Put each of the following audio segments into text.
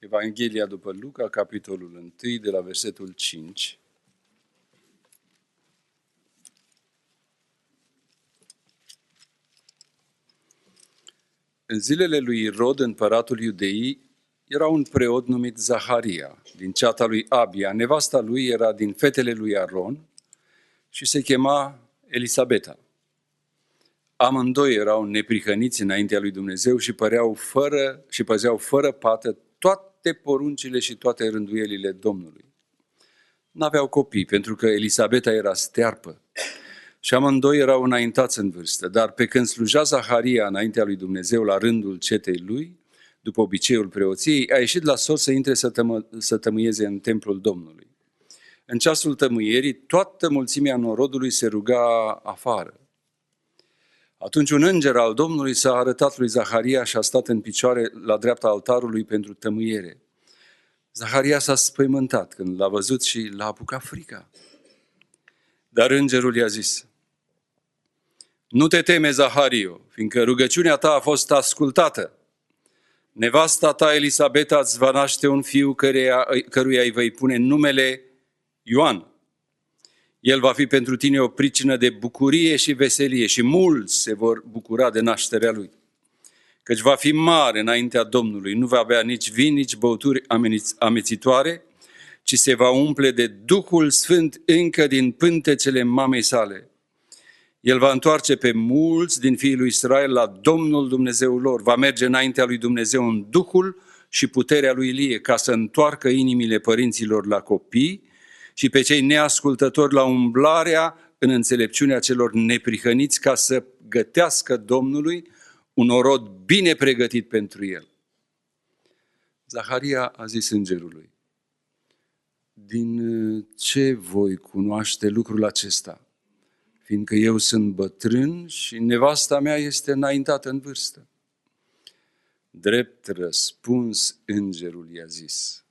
Evanghelia după Luca, capitolul 1, de la versetul 5. În zilele lui Irod, împăratul Iudeii, era un preot numit Zaharia, din ceata lui Abia. Nevasta lui era din fetele lui Aron și se chema Elisabeta. Amândoi erau neprihăniți înaintea lui Dumnezeu și păzeau fără pată toate poruncile și toate rânduielile Domnului. N-aveau copii, pentru că Elisabeta era stearpă și amândoi erau înaintați în vârstă. Dar pe când slujea Zaharia înaintea lui Dumnezeu la rândul cetei lui, după obiceiul preoției, a ieșit la sol să intre să tămâieze în templul Domnului. În ceasul tămâierii, toată mulțimea norodului se ruga afară. Atunci un înger al Domnului s-a arătat lui Zaharia și a stat în picioare la dreapta altarului pentru tămâiere. Zaharia s-a spăimântat când l-a văzut și l-a apucat frica. Dar îngerul i-a zis: nu te teme, Zahario, fiindcă rugăciunea ta a fost ascultată. Nevasta ta, Elisabeta, îți va naște un fiu căruia îi vei pune numele Ioan. El va fi pentru tine o pricină de bucurie și veselie și mulți se vor bucura de nașterea lui. Căci va fi mare înaintea Domnului, nu va bea nici vin, nici băuturi amețitoare, ci se va umple de Duhul Sfânt încă din pântecele mamei sale. El va întoarce pe mulți din fiii lui Israel la Domnul Dumnezeul lor, va merge înaintea lui Dumnezeu în Duhul și puterea lui Ilie, ca să întoarcă inimile părinților la copii și pe cei neascultători la umblarea în înțelepciunea celor neprihăniți, ca să gătească Domnului un orod bine pregătit pentru el. Zaharia a zis îngerului: din ce voi cunoaște lucrul acesta? Fiindcă eu sunt bătrân și nevasta mea este înaintată în vârstă. Drept răspuns, îngerul i-a zis: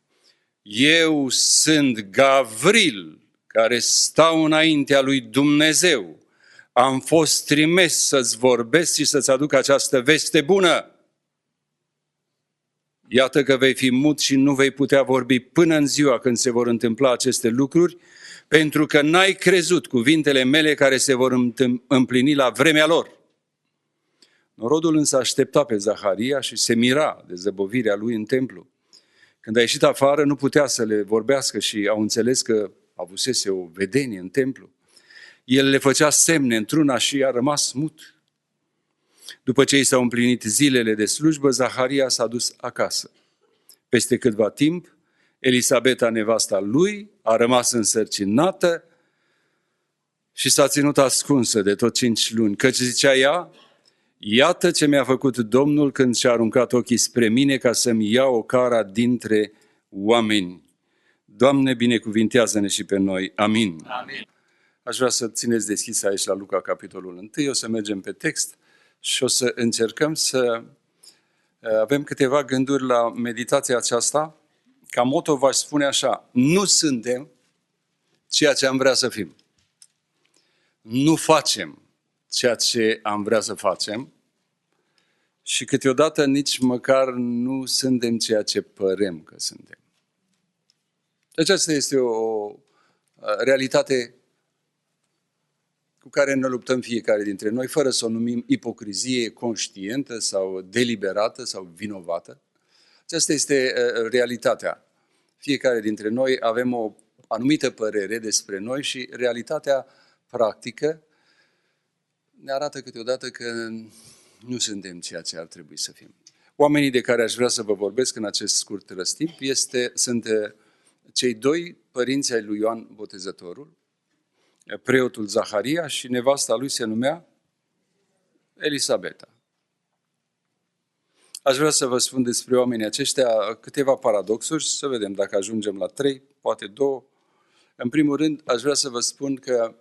eu sunt Gavril, care stau înaintea lui Dumnezeu. Am fost trimis să-ți vorbesc și să-ți aduc această veste bună. Iată că vei fi mut și nu vei putea vorbi până în ziua când se vor întâmpla aceste lucruri, pentru că n-ai crezut cuvintele mele care se vor împlini la vremea lor. Norodul însă aștepta pe Zaharia și se mira de zăbovirea lui în templu. Când a ieșit afară, nu putea să le vorbească și au înțeles că avusese o vedenie în templu. El le făcea semne într-una și a rămas mut. După ce i s-au împlinit zilele de slujbă, Zaharia s-a dus acasă. Peste câtva timp, Elisabeta, nevasta lui, a rămas însărcinată și s-a ținut ascunsă de tot 5 luni, căci zicea ea: iată ce mi-a făcut Domnul când și-a aruncat ochii spre mine ca să-mi ia o cara dintre oameni. Doamne, binecuvintează-ne și pe noi. Amin. Amin. Aș vrea să țineți deschis aici la Luca, capitolul 1. O să mergem pe text și o să încercăm să avem câteva gânduri la meditația aceasta. Ca moto v-aș spune așa: nu suntem ceea ce am vrea să fim. Nu facem ceea ce am vrea să facem și câteodată nici măcar nu suntem ceea ce părem că suntem. Aceasta este o realitate cu care ne luptăm fiecare dintre noi, fără să o numim ipocrizie conștientă sau deliberată sau vinovată. Aceasta este realitatea. Fiecare dintre noi avem o anumită părere despre noi și realitatea practică ne arată câteodată că nu suntem ceea ce ar trebui să fim. Oamenii de care aș vrea să vă vorbesc în acest scurt răstimp sunt cei 2 părinți ai lui Ioan Botezătorul, preotul Zaharia și nevasta lui se numea Elisabeta. Aș vrea să vă spun despre oamenii aceștia câteva paradoxuri, să vedem dacă ajungem la 3, poate 2. În primul rând, aș vrea să vă spun că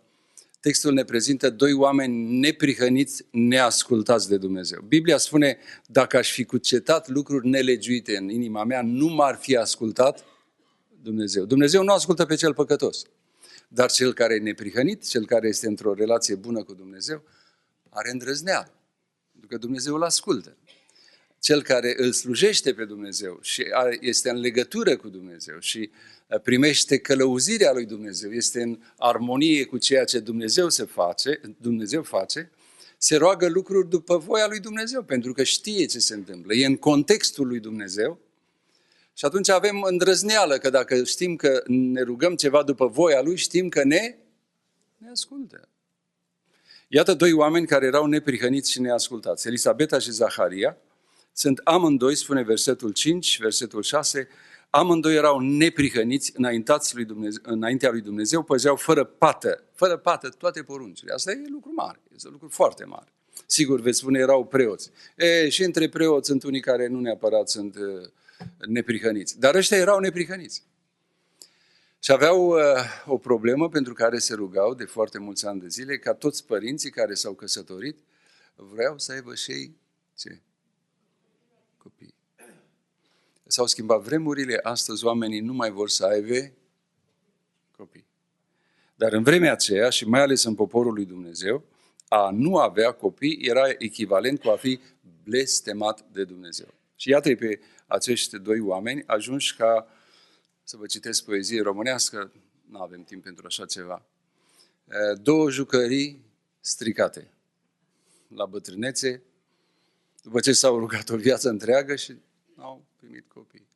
textul ne prezintă 2 oameni neprihăniți, neascultați de Dumnezeu. Biblia spune: dacă aș fi cucetat lucruri nelegiuite în inima mea, nu m-ar fi ascultat Dumnezeu. Dumnezeu nu ascultă pe cel păcătos. Dar cel care e neprihănit, cel care este într-o relație bună cu Dumnezeu, are îndrăzneală, pentru că Dumnezeu îl ascultă. cel care îl slujește pe Dumnezeu și este în legătură cu Dumnezeu și primește călăuzirea lui Dumnezeu, este în armonie cu ceea ce Dumnezeu face, se roagă lucruri după voia lui Dumnezeu, pentru că știe ce se întâmplă, e în contextul lui Dumnezeu. Și atunci avem îndrăzneală că dacă știm că ne rugăm ceva după voia lui, știm că ne ascultă. Iată doi oameni care erau neprihăniți și neascultați. Elisabeta și Zaharia sunt amândoi, spune versetul 5, versetul 6, amândoi erau neprihăniți înaintea lui Dumnezeu, păzeau fără pată toate poruncile. Asta e lucru mare, este un lucru foarte mare. Sigur, veți spune, erau preoți. Și între preoți sunt unii care nu neapărat sunt neprihăniți, dar ăștia erau neprihăniți. Și aveau o problemă pentru care se rugau de foarte mulți ani de zile, ca toți părinții care s-au căsătorit vreau să aibă și ei ce? Copii. S-au schimbat vremurile, astăzi oamenii nu mai vor să aibă copii. Dar în vremea aceea, și mai ales în poporul lui Dumnezeu, a nu avea copii era echivalent cu a fi blestemat de Dumnezeu. Și iată-i pe acești doi oameni ajunși ca, să vă citesc poezie românească, nu avem timp pentru așa ceva, două jucării stricate la bătrânețe, după ce s-au rugat o viață întreagă și n-au primit copii.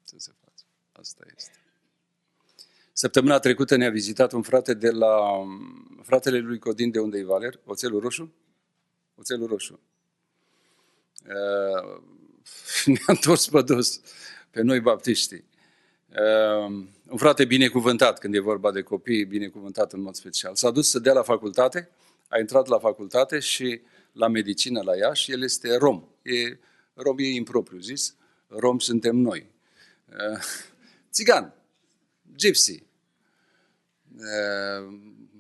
Ce se face? Asta este. Săptămâna trecută ne-a vizitat un frate de la fratele lui Codin, de unde e Valer, Oțelul Roșu? Oțelul Roșu. Ne-a întors pe dos pe noi baptiștii. Un frate binecuvântat, când e vorba de copii, binecuvântat în mod special. S-a dus să dea la facultate, a intrat la facultate și la medicină la Iași, el este rom. Rom e impropriu zis, rom suntem noi. Țigan, gypsy.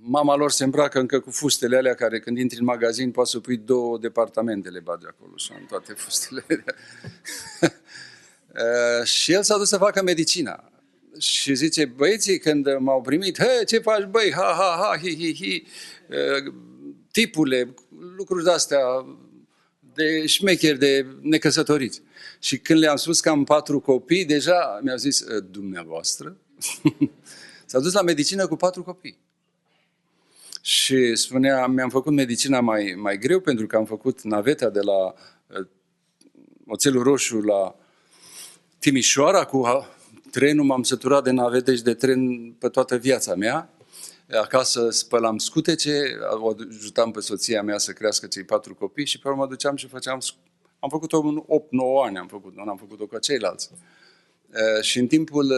Mama lor se îmbracă încă cu fustele alea care când intri în magazin poți să pui 2 departamente, le bagi acolo și în toate fustele alea. Și el s-a dus să facă medicina. Și zice, băieții când m-au primit, ce faci băi, ha, ha, ha, hi, hi, hi, tipule, lucruri de-astea de șmecheri, de necăsătoriți. Și când le-am spus că am 4 copii, deja mi-au zis, dumneavoastră? S-a dus la medicină cu 4 copii. Și spunea, mi-am făcut medicina mai greu pentru că am făcut naveta de la Oțelul Roșu la Timișoara cu trenul, m-am săturat de navete și de tren pe toată viața mea. Acasă spălam scutece, o ajutam pe soția mea să crească cei 4 copii și pe urmă duceam și făceam. Am făcut-o în 8-9 ani, nu am făcut-o ca ceilalți. Și în timpul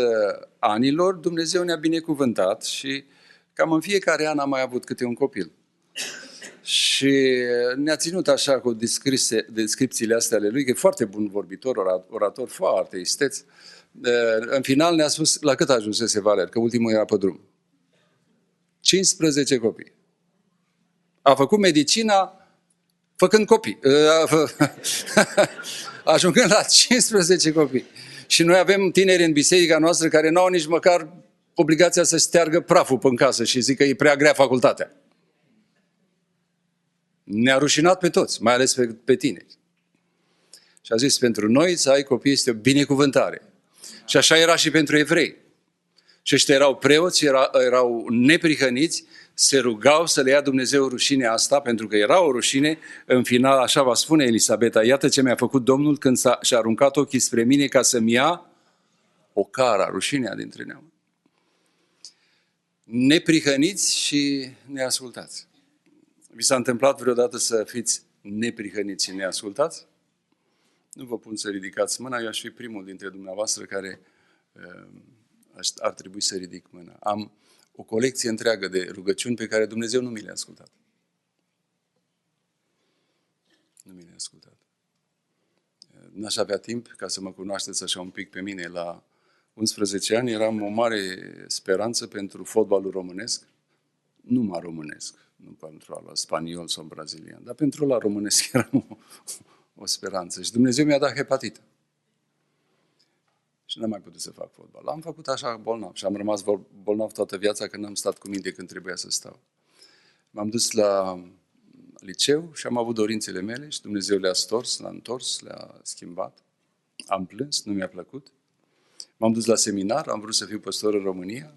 anilor Dumnezeu ne-a binecuvântat și cam în fiecare an am mai avut câte un copil. Și ne-a ținut așa cu descripțiile astea ale lui, că e foarte bun vorbitor, orator, foarte isteț. În final ne-a spus la cât ajunsese Valer, că ultimul era pe drum. 15 copii. A făcut medicina făcând copii. Ajungând la 15 copii. Și noi avem tineri în biserica noastră care n-au nici măcar obligația să steargă praful în casă și zic că e prea grea facultatea. Ne-a rușinat pe toți, mai ales pe tineri. Și a zis, pentru noi să ai copii este o binecuvântare. Și așa era și pentru evrei. Și ăștia erau preoți, erau neprihăniți, se rugau să le ia Dumnezeu rușinea asta, pentru că era o rușine. În final, așa va spune Elisabeta, iată ce mi-a făcut Domnul când și-a aruncat ochii spre mine ca să-mi ia o cara, rușinea dintre neamuri. Neprihăniți și neascultați. Vi s-a întâmplat vreodată să fiți neprihăniți și neascultați? Nu vă pun să ridicați mâna, eu aș fi primul dintre dumneavoastră care ar trebui să ridic mâna. Am o colecție întreagă de rugăciuni pe care Dumnezeu nu mi le-a ascultat. Nu mi le-a ascultat. N-aș avea timp ca să mă cunoașteți așa un pic pe mine. La 11 ani eram o mare speranță pentru fotbalul românesc. Numai românesc, nu pentru ala spaniol sau brazilian, dar pentru la românesc era o speranță. Și Dumnezeu mi-a dat hepatită. Și n-am mai putut să fac fotbal. Am făcut așa bolnav și am rămas bolnav toată viața, că n-am stat cu minte când trebuia să stau. M-am dus liceu și am avut dorințele mele și Dumnezeu le-a stors, l-a întors, le-a schimbat. Am plâns, nu mi-a plăcut. M-am dus la seminar, am vrut să fiu păstor în România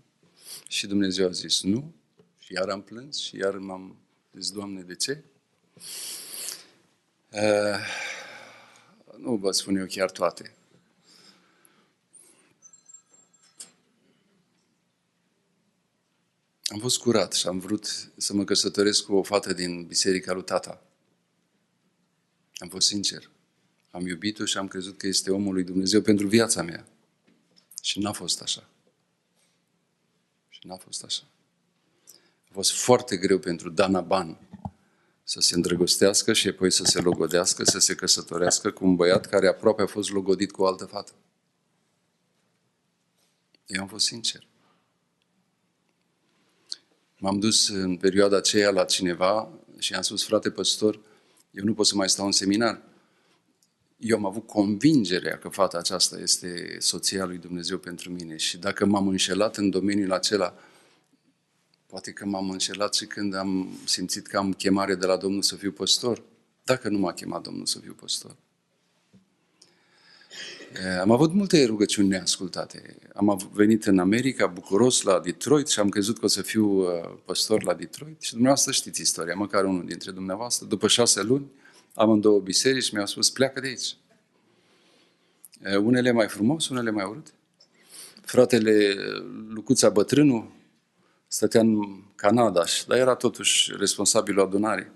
și Dumnezeu a zis nu. Și iar am plâns și iar m-am zis, Doamne, de ce? Nu vă spun eu chiar toate. Am fost curat și am vrut să mă căsătoresc cu o fată din biserica lui tata. Am fost sincer. Am iubit-o și am crezut că este omul lui Dumnezeu pentru viața mea. Și n-a fost așa. A fost foarte greu pentru Dana Ban să se îndrăgostească și apoi să se logodească, să se căsătorească cu un băiat care aproape a fost logodit cu o altă fată. Eu am fost sincer. M-am dus în perioada aceea la cineva și i-am spus, frate păstor, eu nu pot să mai stau în seminar. Eu am avut convingerea că fata aceasta este soția lui Dumnezeu pentru mine și dacă m-am înșelat în domeniul acela, poate că m-am înșelat și când am simțit că am chemare de la Domnul să fiu păstor, dacă nu m-a chemat Domnul să fiu păstor. Am avut multe rugăciuni neascultate. Am venit în America, bucuros, la Detroit și am crezut că o să fiu păstor la Detroit. Și dumneavoastră știți istoria, măcar unul dintre dumneavoastră. După 6 luni, amândouă biserici mi-au spus, pleacă de aici. Unele mai frumos, unele mai urât. Fratele Lucuța Bătrânu stătea în Canada, dar era totuși responsabilul adunării.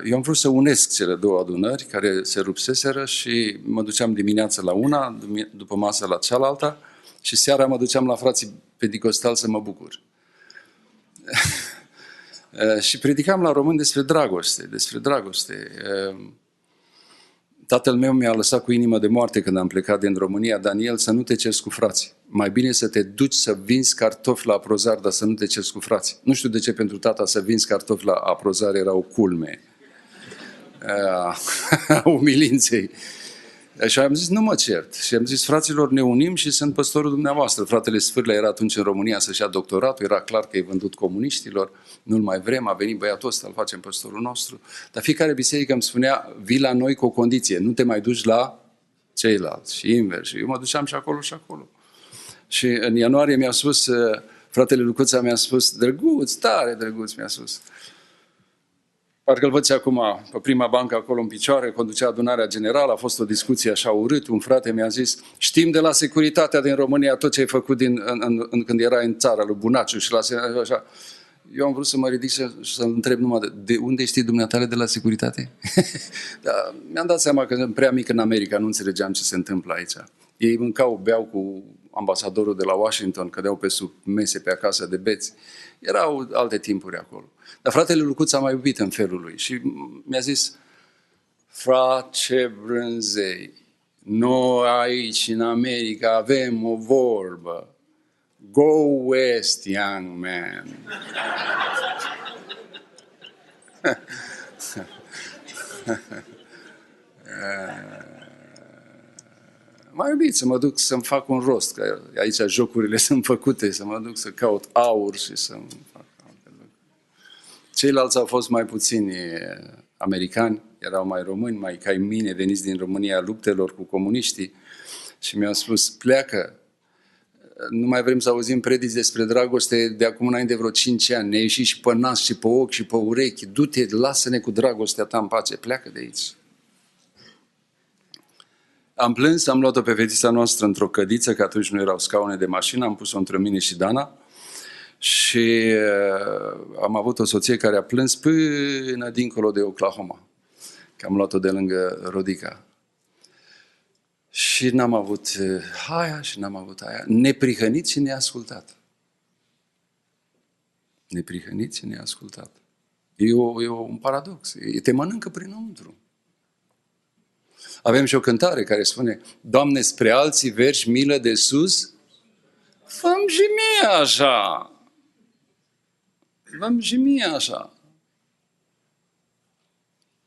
Eu am vrut să unesc cele două adunări care se rupseseră și mă duceam dimineața la una, după masă la cealaltă și seara mă duceam la frații pentecostali să mă bucur. Și predicam la români despre dragoste. Tatăl meu mi-a lăsat cu inimă de moarte când am plecat din România, Daniel, să nu te ceri cu frații. Mai bine să te duci să vinzi cartofi la Aprozar, dar să nu te ceri cu frații. Nu știu de ce pentru tata să vinzi cartofi la Aprozar era o culme a umilinței. Și am zis, nu mă cert. Și am zis, fraților, ne unim și sunt păstorul dumneavoastră. Fratele Sfârlea era atunci în România să-și ia doctoratul, era clar că e vândut comuniștilor, nu-l mai vrem, a venit băiatul ăsta, îl facem păstorul nostru. Dar fiecare biserică îmi spunea, vii la noi cu o condiție, nu te mai duci la ceilalți și invers. Și eu mă duceam și acolo și acolo. Și în ianuarie mi-a spus, fratele Lucuța mi-a spus, drăguț, tare drăguț, mi-a spus. Parcă îl văd și acum pe prima bancă acolo în picioare, conducea adunarea generală, a fost o discuție așa urât, un frate mi-a zis, știm de la securitatea din România tot ce ai făcut când erai în țara lui Bunaciu și la așa. Eu am vrut să mă ridic să-l întreb numai de unde știi dumneatale de la securitate? Dar mi-am dat seama că sunt prea mic în America, nu înțelegeam ce se întâmplă aici. Ei mâncau, beau cu ambasadorul de la Washington, cădeau pe sub mese pe acasă de beți. Erau alte timpuri acolo. Dar fratele Lucuț m-a iubit în felul lui și mi-a zis, frate Brânzei, noi aici în America avem o vorbă, go west, young man. M-a iubit să mă duc să-mi fac un rost, că aici jocurile sunt făcute, să mă duc să caut aur și să-mi fac alte lucruri. Ceilalți au fost mai puțini americani, erau mai români, mai ca mine, veniți din România luptelor cu comuniștii și mi-au spus, pleacă, nu mai vrem să auzim predici despre dragoste de acum înainte de vreo 5 ani, ne-ai ieșit și pe nas, și pe ochi, și pe urechi, du-te, lasă-ne cu dragostea ta în pace, pleacă de aici. Am plâns, am luat-o pe fetița noastră într-o cădiță, că atunci nu erau scaune de mașină, am pus-o între mine și Dana și am avut o soție care a plâns până dincolo de Oklahoma, că am luat-o de lângă Rodica. Și n-am avut aia și n-am avut aia. Neprihănit și neascultat. Neprihănit și neascultat. E un paradox. Te mănâncă prinăuntru. Avem și o cântare care spune, Doamne, spre alții vergi milă de sus, fă-mi și mie așa. Fă-mi și mie așa.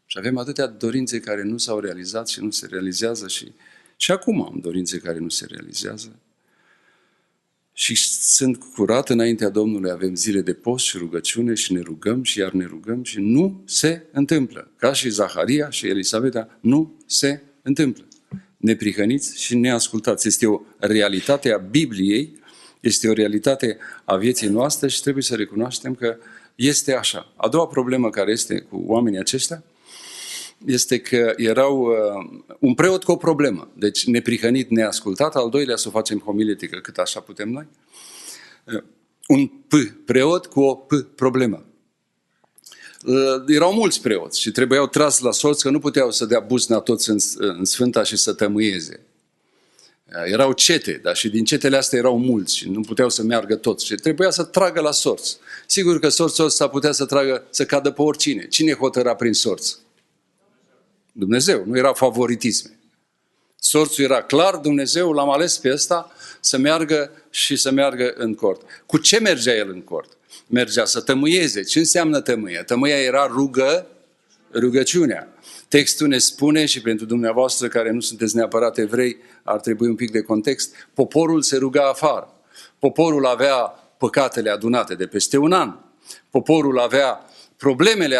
Și avem atâtea dorințe care nu s-au realizat și nu se realizează și acum am dorințe care nu se realizează. și sunt curat înaintea Domnului, avem zile de post și rugăciune și ne rugăm și iar ne rugăm și nu se întâmplă. Ca și Zaharia și Elisaveta, nu se întâmplă. Neprihăniți și neascultați. Este o realitate a Bibliei, este o realitate a vieții noastre și trebuie să recunoaștem că este așa. A doua problemă care este cu oamenii aceștia este că erau un preot cu o problemă, deci neprihănit, neascultat, al doilea să o facem homiletică, cât așa putem noi, un preot cu o problemă. Erau mulți preoți și trebuiau tras la sorți că nu puteau să dea buzna toți în Sfânta și să tămâieze. Erau cete, dar și din cetele astea erau mulți și nu puteau să meargă toți și trebuia să tragă la sorți. Sigur că sorțul ăsta putea să tragă, să cadă pe oricine. Cine hotăra prin sorți? Dumnezeu, nu era favoritisme. Sorțul era clar, Dumnezeu l-am ales pe ăsta să meargă și să meargă în cort. Cu ce mergea el în cort? Mergea să tămâieze. Ce înseamnă tămâia? Tămâia era rugăciunea. Textul ne spune, și pentru dumneavoastră care nu sunteți neapărat evrei, ar trebui un pic de context, poporul se ruga afară. Poporul avea păcatele adunate de peste un an. Poporul avea problemele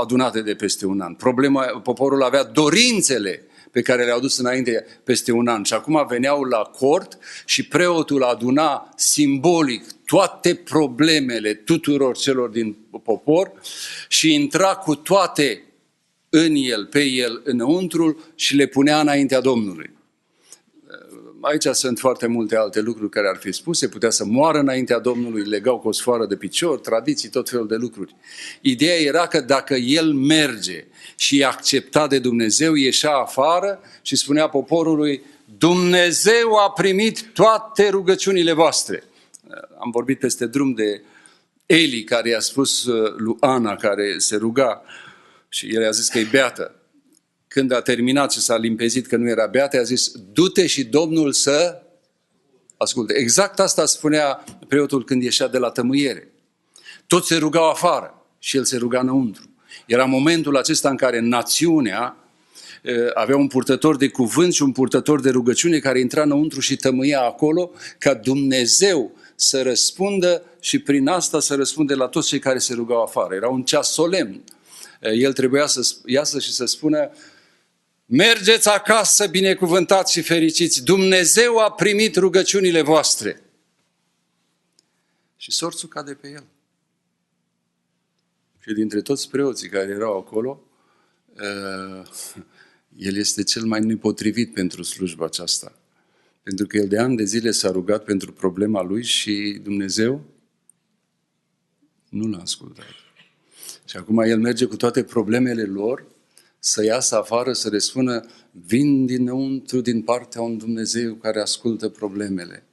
adunate de peste un an. Poporul avea dorințele pe care le-au dus înainte peste un an. Și acum veneau la cort și preotul aduna simbolic toate problemele tuturor celor din popor și intra cu toate în el, pe el, înăuntrul și le punea înaintea Domnului. Aici sunt foarte multe alte lucruri care ar fi spuse, putea să moară înaintea Domnului, legau cu o sfoară de picior, tradiții, tot felul de lucruri. Ideea era că dacă el merge și e acceptat de Dumnezeu, ieșea afară și spunea poporului, Dumnezeu a primit toate rugăciunile voastre. Am vorbit peste drum de Eli, care i-a spus lui Ana, care se ruga și el i-a zis că e beată. Când a terminat și s-a limpezit că nu era beată, a zis, du-te și Domnul să asculte. Exact asta spunea preotul când ieșea de la tămâiere. Toți se rugau afară și el se ruga înăuntru. Era momentul acesta în care națiunea avea un purtător de cuvânt și un purtător de rugăciune care intra înăuntru și tămâia acolo ca Dumnezeu să răspundă și prin asta să răspunde la toți cei care se rugau afară. Era un ceas solemn. El trebuia să iasă și să spună, mergeți acasă binecuvântați și fericiți, Dumnezeu a primit rugăciunile voastre. Și sorțul cade pe el. Și dintre toți preoții care erau acolo, el este cel mai nepotrivit pentru slujba aceasta. Pentru că el de ani de zile s-a rugat pentru problema lui și Dumnezeu nu l-a ascultat. Și acum el merge cu toate problemele lor să iasă afară, să le spună, vin dinăuntru din partea unui Dumnezeu care ascultă problemele.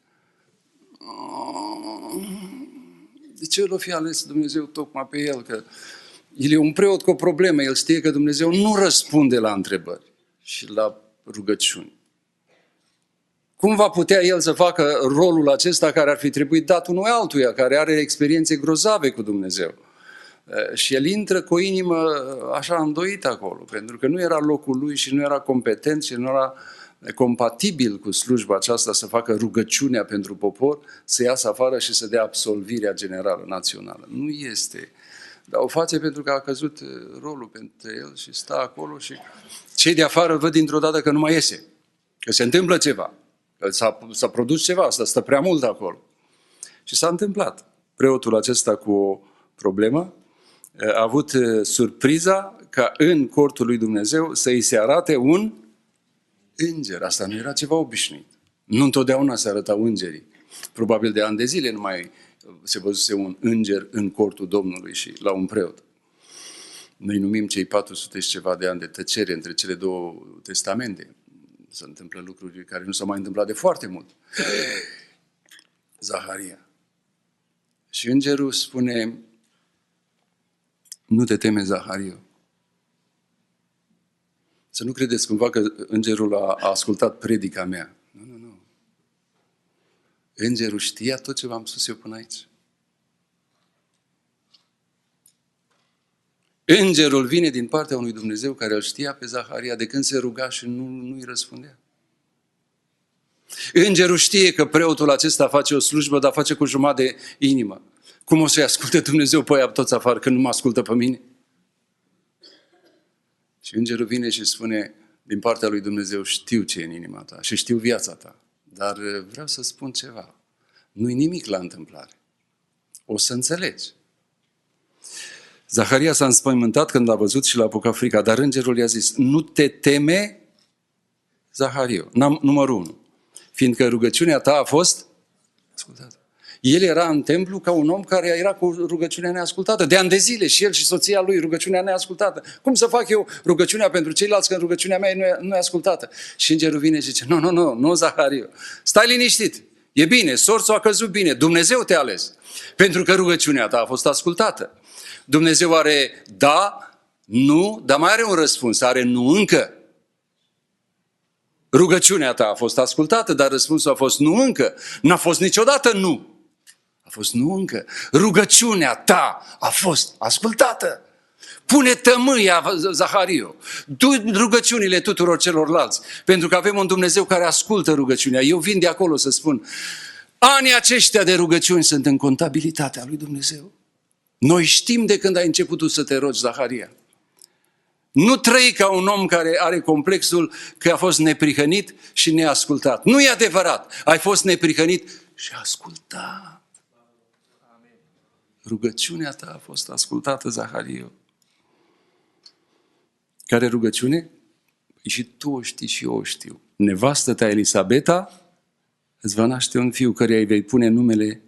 De ce l-o fi ales Dumnezeu tocmai pe el? Că el e un preot cu o problemă, el știe că Dumnezeu nu răspunde la întrebări și la rugăciuni. Cum va putea el să facă rolul acesta care ar fi trebuit dat unui altuia, care are experiențe grozave cu Dumnezeu? Și el intră cu o inimă așa îndoită acolo, pentru că nu era locul lui și nu era competent și nu era compatibil cu slujba aceasta să facă rugăciunea pentru popor, să iasă afară și să dea absolvirea generală națională. Nu este. Dar o face pentru că a căzut rolul pentru el și stă acolo și cei de afară văd dintr-o dată că nu mai iese, că se întâmplă ceva, că s-a produs ceva, stă prea mult acolo. Și s-a întâmplat. Preotul acesta cu o problemă a avut surpriza ca în cortul lui Dumnezeu să îi se arate un înger. Asta nu era ceva obișnuit. Nu întotdeauna se arătau îngerii. Probabil de ani de zile nu mai se văzuse un înger în cortul Domnului și la un preot. Noi numim cei 400 și ceva de ani de tăcere între cele două testamente. Se întâmplă lucruri care nu s-au mai întâmplat de foarte mult. Zaharia. Și îngerul spune, nu te teme, Zaharia. Să nu credeți cumva că îngerul a ascultat predica mea. Nu. Îngerul știa tot ce v-am spus eu până aici. Îngerul vine din partea unui Dumnezeu care îl știa pe Zaharia de când se ruga și nu îi răspundea. Îngerul știe că preotul acesta face o slujbă, dar face cu jumătate de inimă. Cum o să-i asculte Dumnezeu pe aia toți afară când nu mă ascultă pe mine? Și îngerul vine și spune din partea lui Dumnezeu, știu ce e în inima ta și știu viața ta, dar vreau să spun ceva. Nu-i nimic la întâmplare. O să înțelegi. Zaharia s-a înspăimântat când a văzut și l-a apucat frica, dar îngerul i-a zis, nu te teme, Zahario, numărul 1, fiindcă rugăciunea ta a fost ascultată. El era în templu ca un om care era cu rugăciunea neascultată, de ani de zile, și el și soția lui, rugăciunea neascultată. Cum să fac eu rugăciunea pentru ceilalți când rugăciunea mea nu e ascultată? Și îngerul vine și zice, nu, Zahario, stai liniștit, e bine, sorțul a căzut bine, Dumnezeu te-a ales, pentru că rugăciunea ta a fost ascultată. Dumnezeu are da, nu, dar mai are un răspuns, are nu încă. Rugăciunea ta a fost ascultată, dar răspunsul a fost nu încă. N-a fost niciodată nu. A fost nu încă. Rugăciunea ta a fost ascultată. Pune tămâia, Zahario, rugăciunile tuturor celorlalți, pentru că avem un Dumnezeu care ascultă rugăciunea. Eu vin de acolo să spun, anii aceștia de rugăciuni sunt în contabilitatea lui Dumnezeu. Noi știm de când ai început tu să te rogi, Zaharia. Nu trăi ca un om care are complexul că a fost neprihănit și neascultat. Nu e adevărat. Ai fost neprihănit și ascultat. Rugăciunea ta a fost ascultată, Zahario. Care rugăciune? Și tu o știi și eu o știu. Nevastă ta, Elisabeta, îți va naște un fiu căruia îi vei pune numele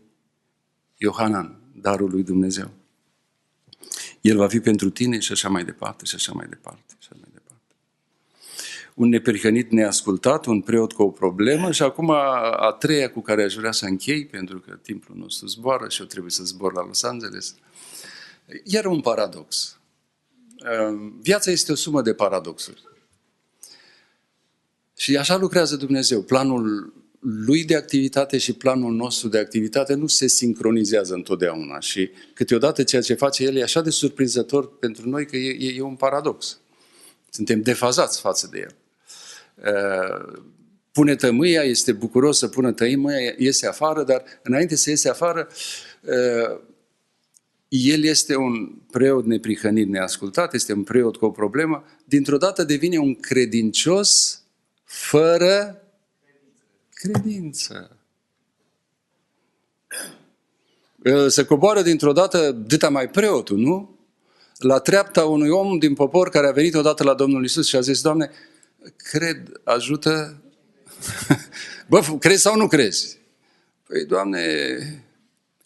Iohanan, darul lui Dumnezeu. El va fi pentru tine și așa mai departe, și așa mai departe, și așa mai departe. Un neprihănit neascultat, un preot cu o problemă și acum a treia cu care aș vrea să închei, pentru că timpul nostru zboară și eu trebuie să zbor la Los Angeles. Iar un paradox. Viața este o sumă de paradoxuri. Și așa lucrează Dumnezeu. Planul lui de activitate și planul nostru de activitate nu se sincronizează întotdeauna și câteodată ceea ce face El e așa de surprinzător pentru noi că e un paradox. Suntem defazați față de El. Pune tămâia, este bucuros să pună tămâia, iese afară, dar înainte să iese afară, El este un preot neprihănit, neascultat, este un preot cu o problemă, dintr-o dată devine un credincios fără credință. Se coboară dintr-o dată dita mai preotul, nu? La treapta unui om din popor care a venit odată la Domnul Iisus și a zis, Doamne, cred, ajută. Bă, crezi sau nu crezi? Păi, Doamne,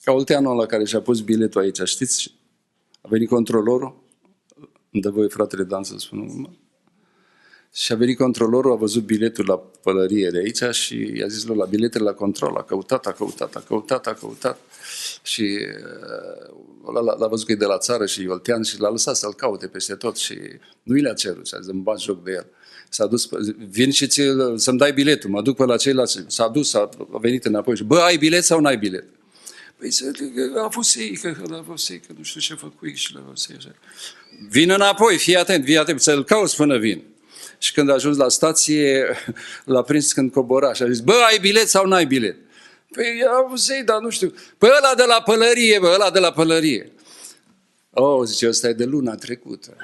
ca olteanul ăla care și-a pus biletul aici, știți? A venit controlorul, îmi dă voie fratele Dan să spun, și a venit controlorul, a văzut biletul la pălărie de aici și i-a zis la biletele la control, a căutat și l-a văzut că e de la țară și oltean și l-a lăsat să-l caute peste tot și nu i le-a cerut și a zis, îmi bat joc de el. S-a dus, vin și să-mi dai biletul, mă duc pe la ceilalți, s-a dus, a venit înapoi și, bă, ai bilet sau n-ai bilet? Păi a fost ei, că nu știu ce făcui și l-a fost ei așa. Vin înapoi, fii atent, să-l cauți până vin. Și când a ajuns la stație, l-a prins când cobora și a zis, bă, ai bilet sau n-ai bilet? Păi a avut să-i, dar nu știu. Păi ăla de la pălărie, Oh, zice, ăsta e de luna trecută.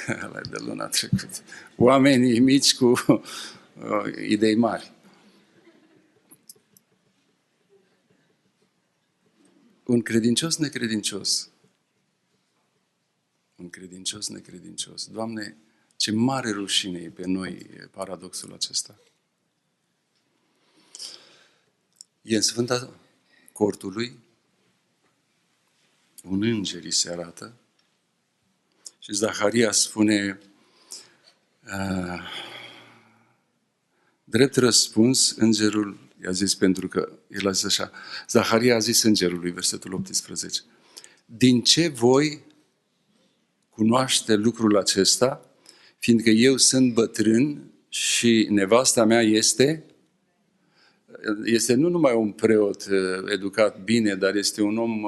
Ăla e de luna trecută. Oamenii mici cu idei mari. Un credincios necredincios. Un credincios necredincios. Doamne, ce mare rușine e pe noi paradoxul acesta. E în Sfânta Cortului, un înger îi se arată și Zaharia spune drept răspuns, îngerul i-a zis, pentru că el a zis așa, Zaharia a zis îngerului, versetul 18, din ce voi cunoaște lucrul acesta, fiindcă eu sunt bătrân și nevasta mea este nu numai un preot educat bine, dar este un om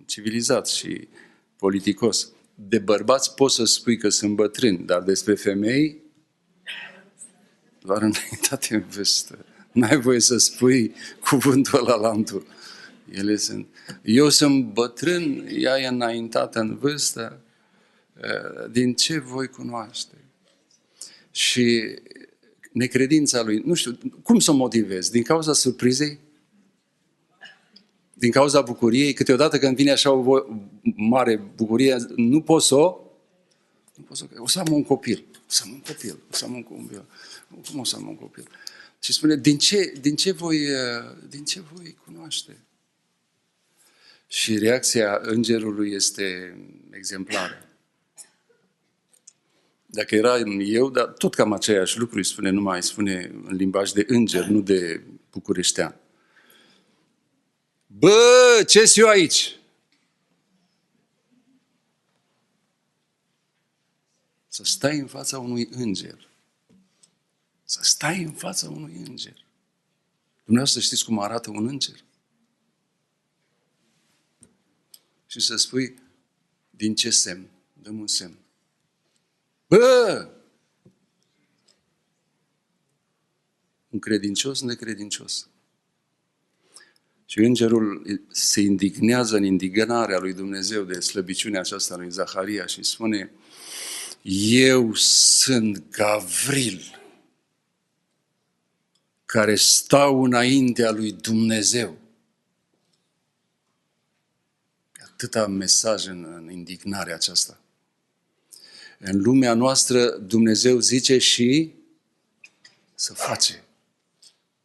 civilizat și politicos. de bărbați poți să spui că sunt bătrâni, dar despre femei doar înaintate în vârstă. N-ai voie să spui cuvântul ăla la altul. Ele sunt. Eu sunt bătrân, ea e înaintată în vârstă. Din ce voi cunoaște? Și necredința lui, nu știu, cum să o motivezi? Din cauza surprizei? Din cauza bucuriei? Câteodată când vine așa o mare bucurie, nu pot să o... O să am un copil. O să am un copil. Cum o să am un copil? Și spune, din ce voi cunoaște? Și reacția îngerului este exemplară. Dacă era eu, dar tot cam aceeași lucru îi spune, numai îi spune în limbaj de înger, nu de bucureștean. Bă, ce-s eu aici? Să stai în fața unui înger. Să stai în fața unui înger. Dumneavoastră știți cum arată un înger? Și să spui, din ce semn? Dăm un semn. Bă! Un credincios, necredincios. Și îngerul se indignează în indignarea lui Dumnezeu de slăbiciunea aceasta lui Zaharia și spune, eu sunt Gavril, care stau înaintea lui Dumnezeu. Atâta mesaj în indignarea aceasta. În lumea noastră Dumnezeu zice și să face.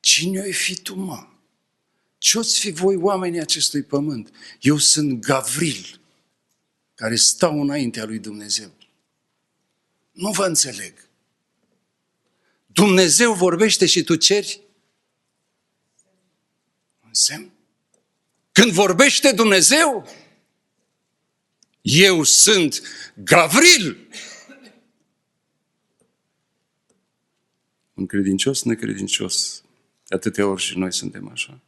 Cine o fi tu, mă? Ce-oți fi voi oamenii acestui pământ? Eu sunt Gavril, care stau înaintea lui Dumnezeu. Nu vă înțeleg. Dumnezeu vorbește și tu ceri un semn? Când vorbește Dumnezeu, eu sunt Gavril. Un credincios, necredincios. De atâtea ori și noi suntem așa.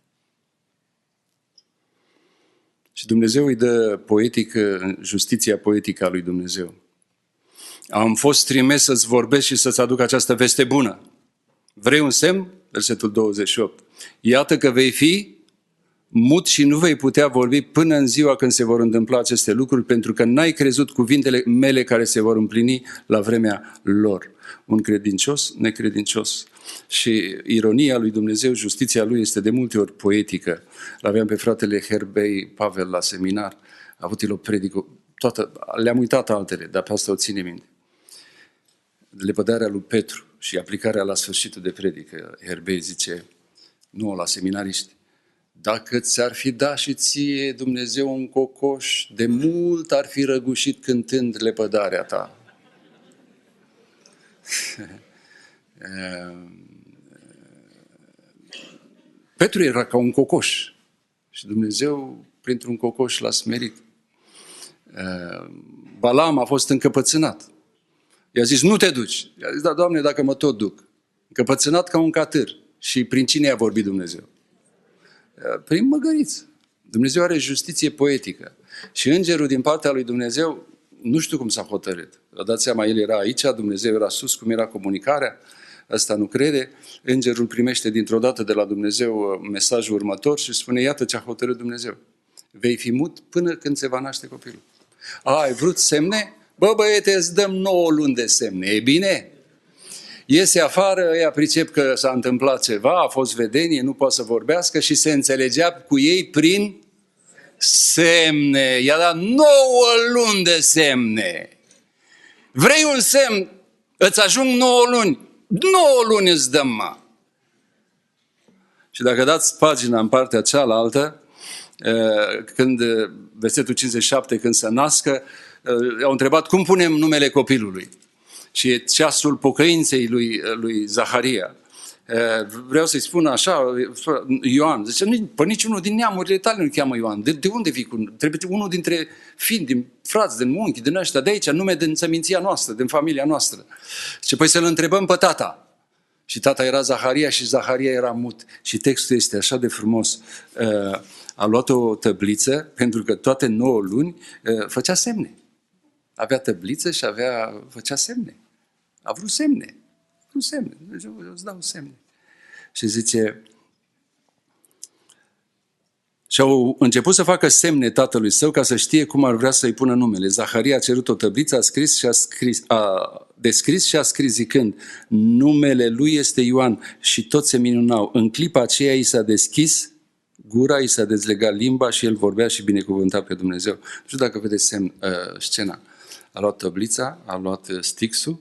Și Dumnezeu îi dă poetică, justiția poetică a lui Dumnezeu. Am fost trimis să-ți vorbesc și să-ți aduc această veste bună. Vrei un semn? Versetul 28. Iată că vei fi mut și nu vei putea vorbi până în ziua când se vor întâmpla aceste lucruri, pentru că n-ai crezut cuvintele mele care se vor împlini la vremea lor. Un credincios, necredincios. Și ironia lui Dumnezeu, justiția lui este de multe ori poetică. L-aveam pe fratele Herbei Pavel la seminar, a avut el o predică, le-am uitat altele, dar pe asta o ține minte. Lepădarea lui Petru și aplicarea la sfârșitul de predică. Herbei zice, nu la seminariști, dacă ți-ar fi dat și ție Dumnezeu un cocoș, de mult ar fi răgușit cântând lepădarea ta. Petru era ca un cocoș și Dumnezeu, printr-un cocoș, l-a smerit. Balam a fost încăpățânat. I-a zis, nu te duci. I-a zis, da, Doamne, dacă mă tot duc. Încăpățânat ca un catâr. Și prin cine a vorbit Dumnezeu? Prin măgăriță. Dumnezeu are justiție poetică. Și îngerul din partea lui Dumnezeu, nu știu cum s-a hotărât. Vă dați seama, el era aici, Dumnezeu era sus, cum era comunicarea. Ăsta nu crede. Îngerul primește dintr-o dată de la Dumnezeu mesajul următor și spune, iată ce a hotărât Dumnezeu. Vei fi mut până când se va naște copilul. Ai vrut semne? Bă, băiete, îți dăm 9 luni de semne. E bine? Iese afară, ăia pricep că s-a întâmplat ceva, a fost vedenie, nu poate să vorbească și se înțelegea cu ei prin semne. I-a dat 9 luni de semne. Vrei un semn? Îți ajung 9 luni. 9 luni îți dăm, mă. Și dacă dați pagina în partea cealaltă, când versetul 57, când se nască, au întrebat cum punem numele copilului. Și e ceasul pocăinței lui Zaharia. Vreau să-i spun așa, Ioan, zice, pe niciunul din neamurile tale nu cheamă Ioan. De unde vii cu... Trebuie unul dintre fini, din frați, din unchi, din ăștia, de aici, nume din țăminția noastră, din familia noastră. Și păi să-l întrebăm pe tata. Și tata era Zaharia și Zaharia era mut. Și textul este așa de frumos. A luat o tăbliță, pentru că toate 9 luni făcea semne. avea tăbliță și făcea semne. A vrut semne. A vrut semne. Dumnezeu, eu îți dau semne. Și zice, și au început să facă semne tatălui său ca să știe cum ar vrea să-i pună numele. Zaharia a cerut o tăbliță, a descris și a scris zicând, numele lui este Ioan, și toți se minunau. În clipa aceea i s-a deschis gura, i s-a dezlegat limba și el vorbea și binecuvânta pe Dumnezeu. Nu știu dacă vedeți scena. A luat tăblița, a luat stixul,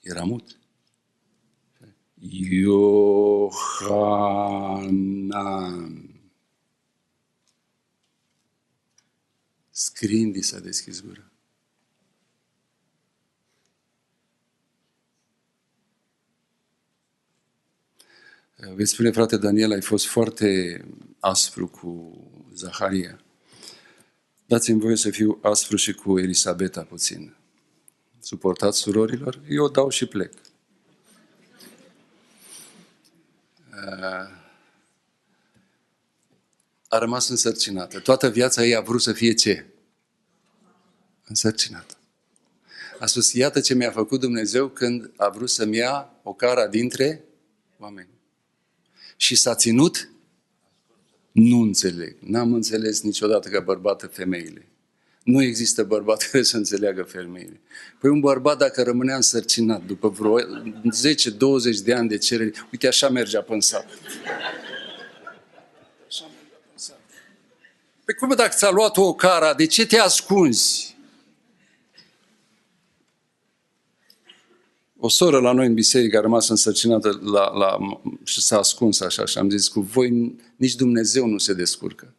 era mut. Iohanan. Scriind, i s-a deschis gura. Vei spune, frate Daniel, ai fost foarte aspru cu Zaharia. Dați-mi voie să fiu aspru și cu Elisabeta puțin. Suportați, surorilor? Eu dau și plec. A rămas însărcinată. Toată viața ei a vrut să fie ce? Însărcinată. A spus, iată ce mi-a făcut Dumnezeu când a vrut să-mi ia o cara dintre oameni. Și s-a ținut? Nu înțeleg. N-am înțeles niciodată ca bărbată femeile. Nu există bărbat care să înțeleagă femeile. Păi un bărbat, dacă rămânea însărcinat după vreo 10-20 de ani de cerere, uite, așa mergea până sat. Păi cum dacă ți-a luat o cara, de ce te ascunzi? O soră la noi în biserică a rămas însărcinată și s-a ascuns așa și am zis, cu voi nici Dumnezeu nu se descurcă.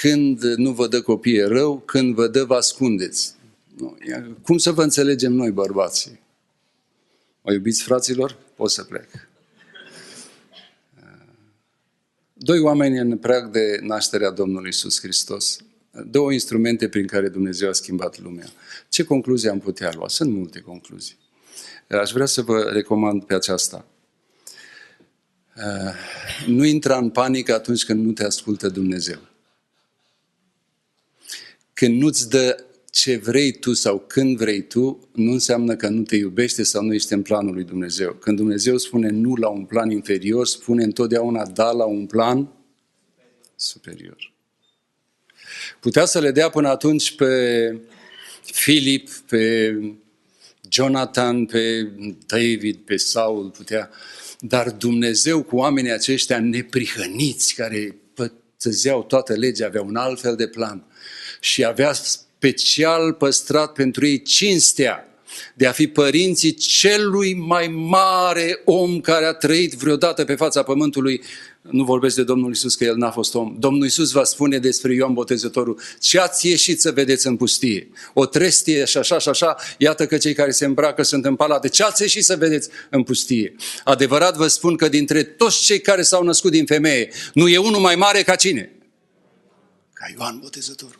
Când nu vă dă copii e rău, când vă dă vă ascundeți. Nu. Cum să vă înțelegem noi, bărbații? Mă iubiți, fraților? Pot să plec. Doi oameni în prag de nașterea Domnului Iisus Hristos. Două instrumente prin care Dumnezeu a schimbat lumea. Ce concluzie am putea lua? Sunt multe concluzii. Aș vrea să vă recomand pe aceasta. Nu intra în panică atunci când nu te ascultă Dumnezeu. Când nu-ți dă ce vrei tu sau când vrei tu, nu înseamnă că nu te iubește sau nu ești în planul lui Dumnezeu. Când Dumnezeu spune nu la un plan inferior, spune întotdeauna da la un plan superior. Putea să le dea până atunci pe Filip, pe Jonathan, pe David, pe Saul, putea. Dar Dumnezeu cu oamenii aceștia neprihăniți, care pățăzeau toată legea, avea un alt fel de plan. Și avea special păstrat pentru ei cinstea de a fi părinții celui mai mare om care a trăit vreodată pe fața pământului. Nu vorbesc de Domnul Iisus, că El n-a fost om. Domnul Iisus va spune despre Ioan Botezătorul, ce ați ieșit să vedeți în pustie? O trestie și așa și așa, iată că cei care se îmbracă sunt în palate. Ce ați ieșit să vedeți în pustie? Adevărat vă spun că dintre toți cei care s-au născut din femeie, nu e unul mai mare ca cine? Ca Ioan Botezătorul.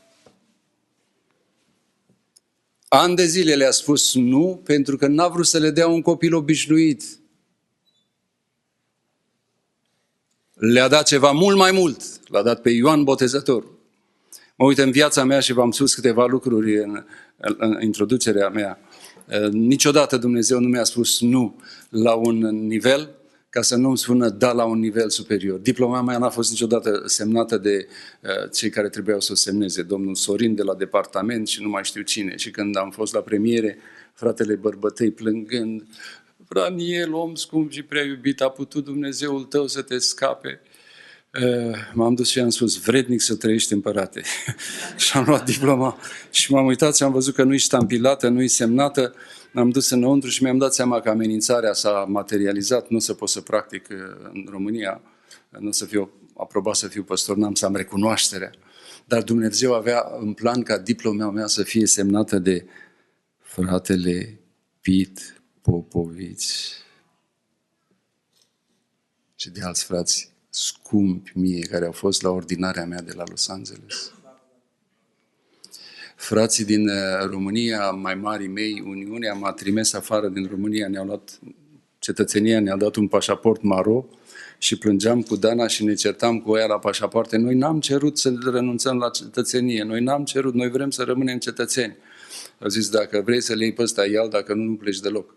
Ani de zile le-a spus nu, pentru că n-a vrut să le dea un copil obișnuit. Le-a dat ceva mult mai mult. L-a dat pe Ioan Botezătorul. Mă uit în viața mea și v-am spus câteva lucruri în introducerea mea. Niciodată Dumnezeu nu mi-a spus nu la un nivel ca să nu îmi spună da la un nivel superior. Diploma mea n-a fost niciodată semnată de cei care trebuiau să o semneze, domnul Sorin de la departament și nu mai știu cine. Și când am fost la premiere, fratele Bărbătei plângând, Raniel, om scump și prea iubit, a putut Dumnezeul tău să te scape? M-am dus și am spus, vrednic să trăiești, împărate. Și am luat diploma și m-am uitat și am văzut că nu-i ștampilată, nu-i semnată. M-am dus înăuntru și mi-am dat seama că amenințarea s-a materializat, nu o să pot să practic în România, nu o să fiu aprobat să fiu păstor, n-am să am recunoașterea. Dar Dumnezeu avea în plan ca diploma mea să fie semnată de fratele Pit Popovici și de alți frați scumpi mie care au fost la ordinarea mea de la Los Angeles. Frații din România, mai mari mei, Uniunea m-a trimis afară din România, ne-au luat cetățenia, ne-a dat un pașaport maro și plângeam cu Dana și ne certam cu ea la pașapoarte. Noi n-am cerut să renunțăm la cetățenie, noi n-am cerut, noi vrem să rămânem cetățeni. Au zis, dacă vrei să le iei pe ăsta, ia-l, dacă nu pleci deloc.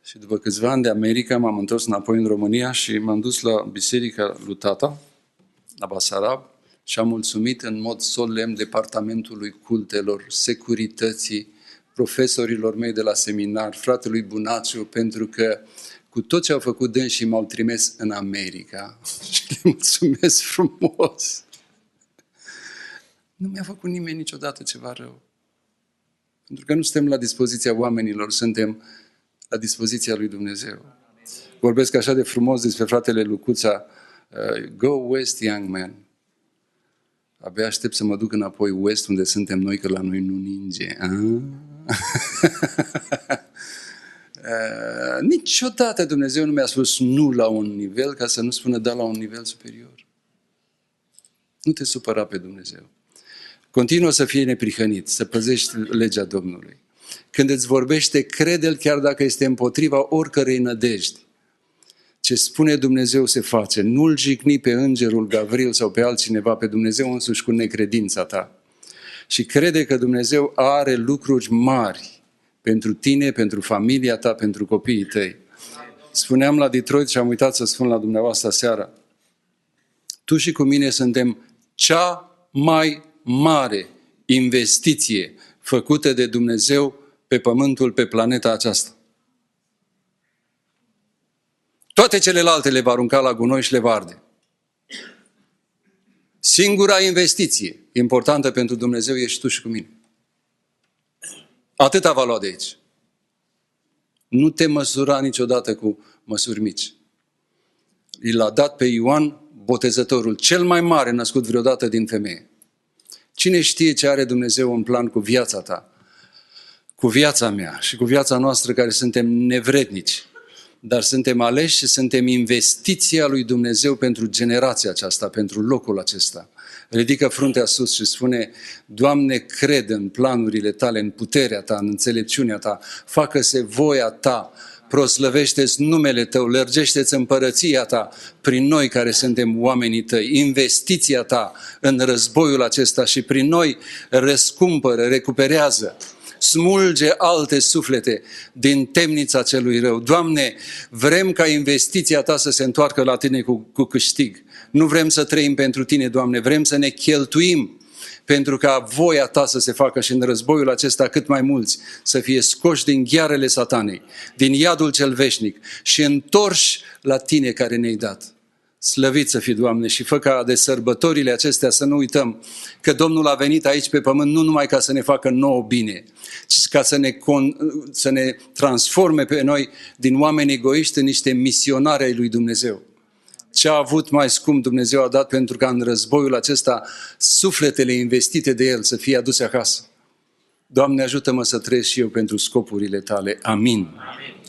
Și după câțiva ani de America m-am întors înapoi în România și m-am dus la biserica lui tata, la Basarab, și am mulțumit în mod solemn departamentului cultelor, securității, profesorilor mei de la seminar, fratelui Bunaciu, pentru că cu tot ce au făcut dânsii m-au trimis în America și le mulțumesc frumos. Nu mi-a făcut nimeni niciodată ceva rău. Pentru că nu suntem la dispoziția oamenilor, suntem la dispoziția lui Dumnezeu. Vorbesc așa de frumos despre fratele Lucuța, go west, young man. Abia aștept să mă duc înapoi west, unde suntem noi, că la noi nu ninge. Niciodată Dumnezeu nu mi-a spus nu la un nivel ca să nu spună da la un nivel superior. Nu te supăra pe Dumnezeu. Continuă să fii neprihănit, să păzești legea Domnului. Când îți vorbește, crede-l chiar dacă este împotriva oricărei nădejdi. Ce spune Dumnezeu se face. Nu-l jigni pe îngerul Gavril sau pe altcineva, pe Dumnezeu însuși cu necredința ta. Și crede că Dumnezeu are lucruri mari pentru tine, pentru familia ta, pentru copiii tăi. Spuneam la Detroit și am uitat să spun la dumneavoastră seara. Tu și cu mine suntem cea mai mare investiție făcută de Dumnezeu pe pământul, pe planeta aceasta. Toate celelalte le va arunca la gunoi și le va arde. Singura investiție importantă pentru Dumnezeu ești tu și cu mine. Atâta va lua de aici. Nu te măsura niciodată cu măsuri mici. I l-a dat pe Ioan Botezătorul, cel mai mare născut vreodată din femeie. Cine știe ce are Dumnezeu în plan cu viața ta, cu viața mea și cu viața noastră, care suntem nevrednici, dar suntem aleși și suntem investiția lui Dumnezeu pentru generația aceasta, pentru locul acesta. Ridică fruntea sus și spune, Doamne, cred în planurile tale, în puterea ta, în înțelepciunea ta, facă-se voia ta, proslăvește-ți numele tău, lărgește-ți împărăția ta prin noi care suntem oamenii tăi, investiția ta în războiul acesta și prin noi răscumpără, recuperează, smulge alte suflete din temnița celui rău. Doamne, vrem ca investiția ta să se întoarcă la tine cu câștig. Nu vrem să trăim pentru tine, Doamne, vrem să ne cheltuim pentru ca voia ta să se facă și în războiul acesta cât mai mulți să fie scoși din ghearele satanei, din iadul cel veșnic și întorși la tine care ne-ai dat. Slăvit să fii, Doamne, și fă ca de sărbătorile acestea să nu uităm că Domnul a venit aici pe pământ nu numai ca să ne facă nouă bine, ci ca să ne transforme pe noi din oameni egoiști în niște misionari ai lui Dumnezeu. Ce a avut mai scump Dumnezeu a dat pentru ca în războiul acesta sufletele investite de El să fie aduse acasă. Doamne, ajută-mă să trăiesc și eu pentru scopurile Tale. Amin. Amin.